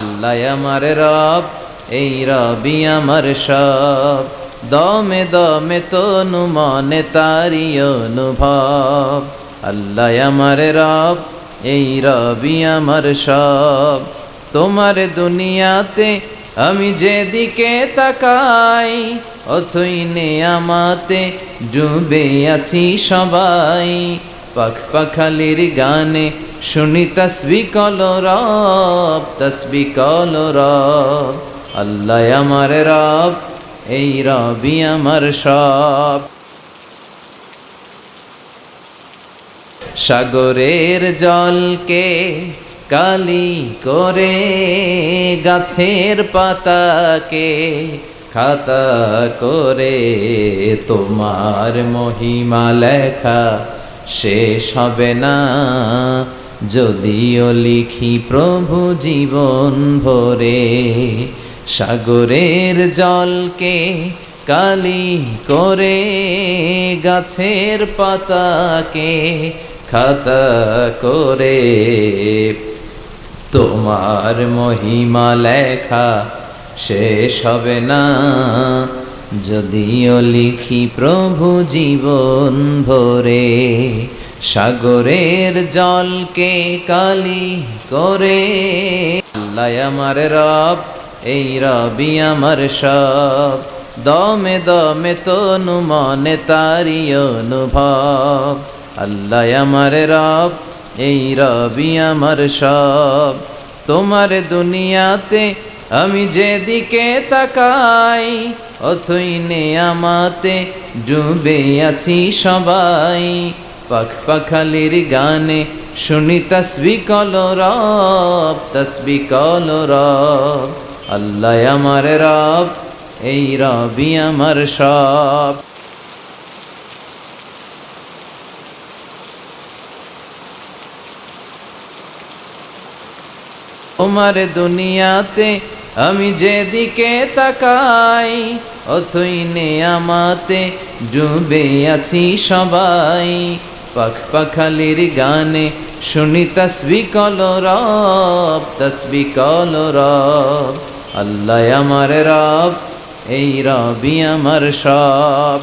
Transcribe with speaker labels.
Speaker 1: আল্লাহ আমার রব, এই রবি আমার সব। দমে দমে তনু মনে তারি অনুভব। আল্লাহ আমার রব, এই রবি আমার সব। তোমার দুনিয়াতে আমি যেদিকে তাকাই, অথই নেয়ামতে ডুবে আছি সবাই। পাখ পাখালির গানে শুনি তসবিহ কলো রব, তসবিহ কলো রব। আল্লাহ আমার রব, এই রবি আমার সব। সাগরের জলকে কালি করে, গাছের পাতাকে খাতা করে, তোমার মহিমা লেখা শেষ হবে না, যদিও লিখি প্রভু জীবন ভরে। সাগরের জলকে কালি করে, গাছের পাতাকে খাতা করে, তোমার মহিমা লেখা শেষ হবে না, যদিও লিখি প্রভু জীবন ভরে। সাগরের জলকে কালি করে, আল্লাহ আমার রব, এই রবি আমার সব। দমে দমে তনু মনে তারি অনুভব। আল্লাহ আমার রব, এই রবি আমার সব। তোমার দুনিয়াতে আমি যেদিকে তাকাই, অথই নেয়ামতে ডুবে আছি সবাই। পাখ পাখালির গানে শুনি তসবিহ কলো রব, তসবিহ কলো রব। আল্লাহ আমার রব, এই রবি আমার সব। তোমার দুনিয়াতে আমি যেদিকে তাকাই, অথই নেয়ামতে ডুবে আছি সবাই। পাখ পাখালির গানে শুনি তসবিহ কলো রব, তসবিহ কলো রব। আল্লাহ আমার রব, এই রবি আমার সব।